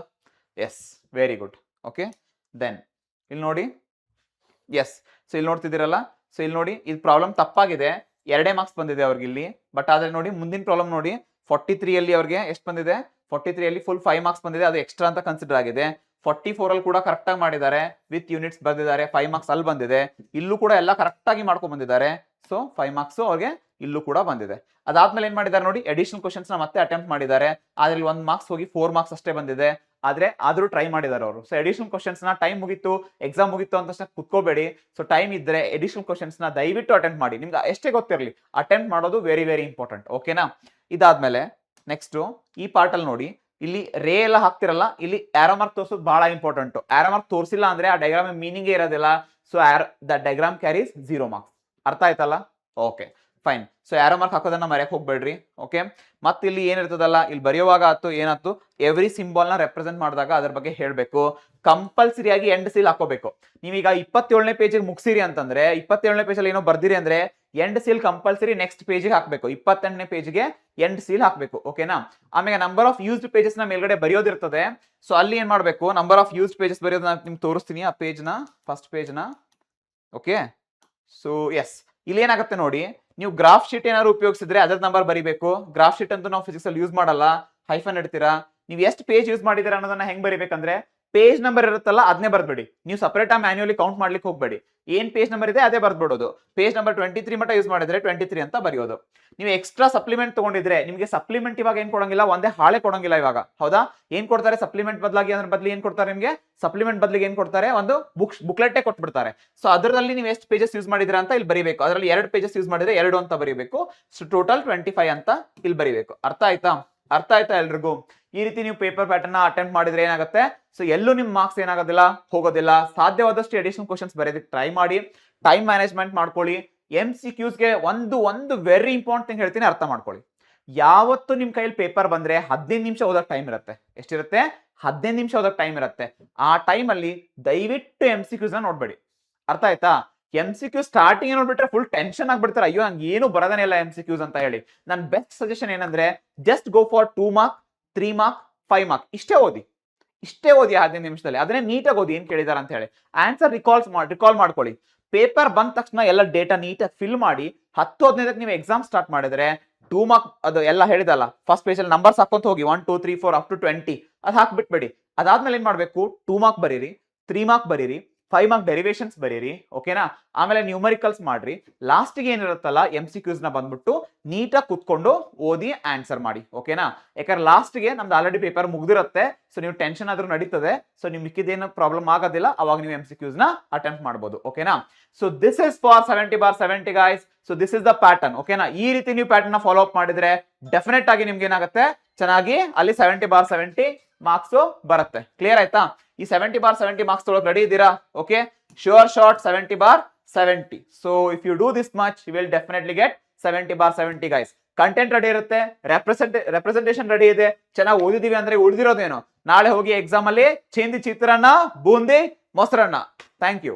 Yes, very good. Okay, then ಇಲ್ಲಿ ನೋಡಿ, ಎಸ್. ಸೊ ಇಲ್ಲಿ ನೋಡ್ತಿದ್ದೀರಲ್ಲ, ಸೊ ಇಲ್ಲಿ ನೋಡಿ, ಇದು ಪ್ರಾಬ್ಲಮ್ ತಪ್ಪಾಗಿದೆ, 2 ಮಾರ್ಕ್ಸ್ ಬಂದಿದೆ ಅವ್ರಿಗೆ ಇಲ್ಲಿ. ಬಟ್ ಆದ್ರೆ ನೋಡಿ, ಮುಂದಿನ ಪ್ರಾಬ್ಲಮ್ ನೋಡಿ, 43 ಅಲ್ಲಿ ಅವ್ರಿಗೆ ಎಷ್ಟು ಬಂದಿದೆ, 43 ಅಲ್ಲಿ ಫುಲ್ 5 ಮಾರ್ಕ್ಸ್ ಬಂದಿದೆ, ಅದು ಎಕ್ಸ್ಟ್ರಾ ಅಂತ ಕನ್ಸಿಡರ್ ಆಗಿದೆ. 44 ಅಲ್ಲಿ ಕೂಡ ಕರೆಕ್ಟ್ ಆಗಿ ಮಾಡಿದ್ದಾರೆ, ವಿತ್ ಯೂನಿಟ್ಸ್ ಬಂದಿದ್ದಾರೆ, 5 ಮಾರ್ಕ್ಸ್ ಅಲ್ಲಿ ಬಂದಿದೆ. ಇಲ್ಲೂ ಕೂಡ ಎಲ್ಲ ಕರೆಕ್ಟ್ ಆಗಿ ಮಾಡ್ಕೊಂಡ್ ಬಂದಿದ್ದಾರೆ. ಸೊ 5 ಮಾರ್ಕ್ಸ್ ಅವ್ರಿಗೆ ಇಲ್ಲೂ ಕೂಡ ಬಂದಿದೆ. ಅದಾದ್ಮೇಲೆ ಏನ್ ಮಾಡಿದ್ದಾರೆ ನೋಡಿ, ಅಡಿಷನಲ್ ಕ್ವಶನ್ಸ್ ನ ಮತ್ತೆ ಅಟೆಂಪ್ಟ್ ಮಾಡಿದ್ದಾರೆ. ಆದ್ರೆ 1 ಮಾರ್ಕ್ಸ್ ಹೋಗಿ 4 ಮಾರ್ಕ್ಸ್ ಅಷ್ಟೇ ಬಂದಿದೆ. ಆದ್ರೂ ಟ್ರೈ ಮಾಡಿದ್ದಾರೆ ಅವರು. ಸೊ ಅಡಿಷನಲ್ ಕ್ವಶನ್ಸ್ ನ ಟೈಮ್ ಮುಗಿತ್ತು, ಎಕ್ಸಾಮ್ ಮುಗಿತ್ತು ಅಂತ ತಕ್ಷಣ ಕುತ್ಕೋಬೇಡಿ. ಸೊ ಟೈಮ್ ಇದ್ರೆ ಅಡಿಷನಲ್ ಕ್ವಶನ್ಸ್ ನ ದಯವಿಟ್ಟು ಅಟೆಂಪ್ಟ್ ಮಾಡಿ. ನಿಮ್ಗೆ ಎಷ್ಟೇ ಗೊತ್ತಿರಲಿ, ಅಟೆಂಪ್ಟ್ ಮಾಡೋದು ವೆರಿ ವೆರಿ ಇಂಪಾರ್ಟೆಂಟ್. ಓಕೆನಾ? ಇದಾದ್ಮೇಲೆ ನೆಕ್ಸ್ಟ್ ಈ ಪಾರ್ಟ್ ಅಲ್ಲಿ ನೋಡಿ, ಇಲ್ಲಿ ರೇ ಎಲ್ಲ ಹಾಕ್ತಿರಲ್ಲ, ಇಲ್ಲಿ ಆರೋ ಮಾರ್ಕ್ ತೋರಿಸೋದು ಬಹಳ ಇಂಪಾರ್ಟೆಂಟ್. ಆರೋ ಮಾರ್ಕ್ ತೋರಿಸಿಲ್ಲ ಅಂದ್ರೆ ಆ ಡೈಗ್ರಾಮ್ ಮೀನಿಂಗ್ ಇರೋದಿಲ್ಲ. So the diagram carries 0 marks. ಅರ್ಥ ಆಯ್ತಲ್ಲ? Okay fine. So arrow mark ಹಾಕೋದನ್ನ ಮರೆಯಕ್ ಹೋಗ್ಬೇಡ್ರಿ. ಓಕೆ, ಮತ್ತೆ ಇಲ್ಲಿ ಏನಿರ್ತದಲ್ಲ, ಇಲ್ಲಿ ಬರೆಯುವಾಗ ಆತು ಏನಾಯ್ತು, ಎವ್ರಿ ಸಿಂಬಲ್ ನ ರೆಪ್ರೆಸೆಂಟ್ ಮಾಡಿದಾಗ ಅದ್ರ ಬಗ್ಗೆ ಹೇಳ್ಬೇಕು. ಕಂಪಲ್ಸರಿ ಆಗಿ ಎಂಡ್ ಸೀಲ್ ಹಾಕೋಬೇಕು. ನೀವೀಗ 27ನೇ ಪೇಜಿಗೆ ಮುಗಿಸಿರಿ ಅಂತಂದ್ರೆ 27ನೇ ಪೇಜಲ್ಲಿ ಏನೋ ಬರ್ದಿರಿ ಅಂದ್ರೆ ಎಂಡ್ ಸೀಲ್ ಕಂಪಲ್ಸರಿ ನೆಕ್ಸ್ಟ್ ಪೇಜಿಗೆ ಹಾಕ್ಬೇಕು. 28ನೇ ಪೇಜ್ಗೆ ಎಂಡ್ ಸೀಲ್ ಹಾಕ್ಬೇಕು. ಓಕೆನಾ. ಆಮೇಲೆ ನಂಬರ್ ಆಫ್ ಯೂಸ್ಡ್ ಪೇಜಸ್ ನ ಮೇಲ್ಗಡೆ ಬರೆಯೋದಿರ್ತದೆ. ಸೊ ಅಲ್ಲಿ ಏನ್ ಮಾಡ್ಬೇಕು, ನಂಬರ್ ಆಫ್ ಯೂಸ್ಡ್ ಪೇಜಸ್ ಬರೆಯೋದು ನಾನು ನಿಮ್ಗೆ ತೋರಿಸ್ತೀನಿ. ಆ ಪೇಜ್ ನ ಫಸ್ಟ್ ಪೇಜ್ ನ. ಓಕೆ, ಸೊ ಎಸ್, ಇಲ್ಲಿ ಏನಾಗುತ್ತೆ ನೋಡಿ, ನೀವು ಗ್ರಾಫ್ ಶೀಟ್ ಏನಾದ್ರು ಉಪಯೋಗಿಸಿದ್ರೆ ಅದ್ರ ನಂಬರ್ ಬರಿಬೇಕು. ಗ್ರಾಫ್ ಶೀಟ್ ಅಂತೂ ನಾವು ಫಿಸಿಕ್ಸ್ ಅಲ್ಲಿ ಯೂಸ್ ಮಾಡಲ್ಲ, ಹೈಫನ್ ಇಡ್ತೀರಾ. ನೀವು ಎಷ್ಟು ಪೇಜ್ ಯೂಸ್ ಮಾಡಿದ್ದೀರಾ ಅನ್ನೋದನ್ನ ಹೆಂಗ್ ಬರಿಬೇಕಂದ್ರೆ, ಪೇಜ್ ನಂಬರ್ ಇರುತ್ತಲ್ಲ ಅದನ್ನೇ ಬರ್ಬೇಡಿ. ನೀವು ಸಪರೇಟ್ ಆಗಿ ಮ್ಯಾನ್ಯುಯಲಿ ಕೌಂಟ್ ಮಾಡ್ಲಿಕ್ಕೆ ಹೋಗ್ಬೇಡಿ. ಏನ್ ಪೇಜ್ ನಂಬರ್ ಇದೆ ಅದೇ ಬರ್ದ್ಬಿಡೋದು. ಪೇಜ್ ನಂಬರ್ 23 ಮಟ್ಟ ಯೂಸ್ ಮಾಡಿದ್ರೆ 23 ಅಂತ ಬರೆಯೋದು. ನೀವು ಎಕ್ಸ್ಟ್ರಾ ಸಪ್ಲಿಮೆಂಟ್ ತಗೊಂಡಿದ್ರೆ ನಿಮಗೆ ಸಪ್ಲಿಮೆಂಟ್ ಇವಾಗ ಏನ್ ಕೊಡಂಗಿಲ್ಲ, ಒಂದೇ ಹಾಳೆ ಕೊಡಂಗಿಲ್ಲ ಇವಾಗ. ಹೌದಾ, ಏನ್ ಕೊಡ್ತಾರೆ ಸಪ್ಲಿಮೆಂಟ್ ಬದಲಾಗಿ, ಅದ್ರ ಬದಲು ಏನ್ ಕೊಡ್ತಾರೆ ನಿಮಗೆ, ಸಪ್ಲಿಮೆಂಟ್ ಬದಲಿಗೆ ಏನ್ ಕೊಡ್ತಾರೆ, ಒಂದು ಬುಕ್ಲೆಟ್ ಕೊಟ್ಬಿಡ್ತಾರೆ. ಸೊ ಅದರಲ್ಲಿ ನೀವು ಎಷ್ಟು ಪೇಜಸ್ ಯೂಸ್ ಮಾಡಿದ್ರೆ ಅಂತ ಇಲ್ಲಿ ಬರೀಬೇಕು. ಅದರಲ್ಲಿ 2 ಪೇಜಸ್ ಯೂಸ್ ಮಾಡಿದ್ರೆ 2 ಅಂತ ಬರೀಬೇಕು. ಸೊ ಟೋಟಲ್ 25 ಅಂತ ಇಲ್ಲಿ ಬರೀಬೇಕು. ಅರ್ಥ ಆಯ್ತಾ? ಅರ್ಥ ಆಯ್ತಾ ಎಲ್ರಿಗೂ? ಈ ರೀತಿ ನೀವು ಪೇಪರ್ ಪ್ಯಾಟರ್ನ್ ಅಟೆಂಪ್ಟ್ ಮಾಡಿದ್ರೆ ಏನಾಗುತ್ತೆ, ಸೊ ಎಲ್ಲೂ ನಿಮ್ ಮಾರ್ಕ್ಸ್ ಏನಾಗೋದಿಲ್ಲ, ಹೋಗೋದಿಲ್ಲ. ಸಾಧ್ಯವಾದಷ್ಟು ಎಡಿಷನಲ್ ಕ್ವಶನ್ಸ್ ಬರೆಯೋದಕ್ಕೆ ಟ್ರೈ ಮಾಡಿ. ಟೈಮ್ ಮ್ಯಾನೇಜ್ಮೆಂಟ್ ಮಾಡ್ಕೊಳ್ಳಿ. MCQsಗೆ ಒಂದು ವೆರಿ ಇಂಪಾರ್ಟೆಂಟ್ ಥಿಂಗ್ ಹೇಳ್ತೀನಿ, ಅರ್ಥ ಮಾಡ್ಕೊಳ್ಳಿ. ಯಾವತ್ತು ನಿಮ್ ಕೈಯಲ್ಲಿ ಪೇಪರ್ ಬಂದ್ರೆ 15 ನಿಮಿಷ ಓದೋಕ್ ಟೈಮ್ ಇರುತ್ತೆ. ಎಷ್ಟಿರುತ್ತೆ? 15 ನಿಮಿಷ ಓದೋಕ್ ಟೈಮ್ ಇರುತ್ತೆ. ಆ ಟೈಮ್ ಅಲ್ಲಿ ದಯವಿಟ್ಟು MCQs ನ ನೋಡ್ಬೇಡಿ. ಅರ್ಥ ಆಯ್ತಾ? MCQ ಸ್ಟಾರ್ಟಿಂಗ್ ನೋಡ್ಬಿಟ್ರೆ ಫುಲ್ ಟೆನ್ಷನ್ ಆಗ್ಬಿಡ್ತಾರೆ, ಅಯ್ಯೋ ನಂಗೆ ಏನು ಬರೋದನೇ ಇಲ್ಲ MCQs ಅಂತ ಹೇಳಿ. ನನ್ನ ಬೆಸ್ಟ್ ಸಜೆಷನ್ ಏನಂದ್ರೆ, just go for 2 mark, 3 mark, 5 mark ಇಷ್ಟೇ ಓದಿ. 15 ನಿಮಿಷದಲ್ಲಿ ಅದನ್ನೇ ನೀಟಾಗಿ ಓದಿ, ಏನ್ ಕೇಳಿದಾರ ಅಂತ ಹೇಳಿ. ಆನ್ಸರ್ ರಿಕಾಲ್ ಮಾಡ್ಕೊಳ್ಳಿ. ಪೇಪರ್ ಬಂದ ತಕ್ಷಣ ಎಲ್ಲ ಡೇಟಾ ನೀಟಾಗಿ ಫಿಲ್ ಮಾಡಿ 10-15ಕ್ಕೆ ನೀವು ಎಕ್ಸಾಮ್ ಸ್ಟಾರ್ಟ್ ಮಾಡಿದ್ರೆ 2 ಮಾರ್ಕ್ ಅದು ಎಲ್ಲ ಹೇಳಿದಲ್ಲ, ಫಸ್ಟ್ ಪೇಜ್ ಅಲ್ಲಿ ನಂಬರ್ಸ್ ಹಾಕೊಂತ ಹೋಗಿ 1 2 3 4 ಅಪ್ ಟು 20 ಅದು ಹಾಕ್ಬಿಟ್ಬೇಡಿ. ಅದಾದ್ಮೇಲೆ ಏನ್ ಮಾಡ್ಬೇಕು, 2 ಮಾರ್ಕ್ ಬರೀರಿ, 3 ಮಾರ್ಕ್ ಬರೀರಿ, 5 ಮಾರ್ಕ್ ಡೆರಿವೇಶನ್ಸ್ ಬರೀರಿ. ಓಕೆನಾ. ಆಮೇಲೆ ನ್ಯೂಮರಿಕಲ್ಸ್ ಮಾಡ್ರಿ. ಲಾಸ್ಟ್ಗೆ ಏನಿರುತ್ತಲ್ಲ MCQs ನ ಬಂದ್ಬಿಟ್ಟು ನೀಟಾಗಿ ಕುತ್ಕೊಂಡು ಓದಿ ಆನ್ಸರ್ ಮಾಡಿ. ಓಕೆನಾ. ಯಾಕಂದ್ರೆ ಲಾಸ್ಟ್ಗೆ ನಮ್ದು ಆಲ್ರೆಡಿ ಪೇಪರ್ ಮುಗ್ದಿರುತ್ತೆ. ಸೊ ನೀವು ಟೆನ್ಷನ್ ಆದ್ರೂ ನಡೀತದೆ. ಸೊ ನಿಮ್ ಮಿಕ್ಕಿದೇನು ಪ್ರಾಬ್ಲಮ್ ಆಗೋದಿಲ್ಲ, ಅವಾಗ ನೀವು MCQs ನ ಅಟೆಂಪ್ಟ್ ಮಾಡಬಹುದು. ಓಕೆನಾ. So this is for 70/70 guys. So this is the pattern. ಓಕೆನಾ. ಈ ರೀತಿ ನೀವು ಪ್ಯಾಟರ್ನ್ ನ ಫಾಲೋ ಅಪ್ ಮಾಡಿದ್ರೆ ಡೆಫಿನೆಟ್ ಆಗಿ ನಿಮ್ಗೆ ಏನಾಗುತ್ತೆ, ಚೆನ್ನಾಗಿ ಅಲ್ಲಿ 70/70 ಮಾರ್ಕ್ಸ್ ಬರುತ್ತೆ. ಕ್ಲಿಯರ್ ಆಯ್ತಾ? ಈ 70/70 ಮಾರ್ಕ್ಸ್ ತೊಗೊಳಕ್ ರೆಡಿ ಇದ್ದೀರಾ? Okay, sure shot 70/70. So if you do this much you will definitely get 70/70 guys. Content ready ಇರುತ್ತೆ, ರೆಪ್ರೆಸೆಂಟೇಷನ್ ರೆಡಿ ಇದೆ, ಚೆನ್ನಾಗಿ ಓದಿದೀವಿ ಅಂದ್ರೆ ಉಳಿದಿರೋದೇನು, ನಾಳೆ ಹೋಗಿ ಎಕ್ಸಾಮ್ ಅಲ್ಲಿ ಚಿಂದಿ ಚಿತ್ರಾನ್ನ, ಬೂಂದಿ, ಮೊಸರನ್ನ. Thank you.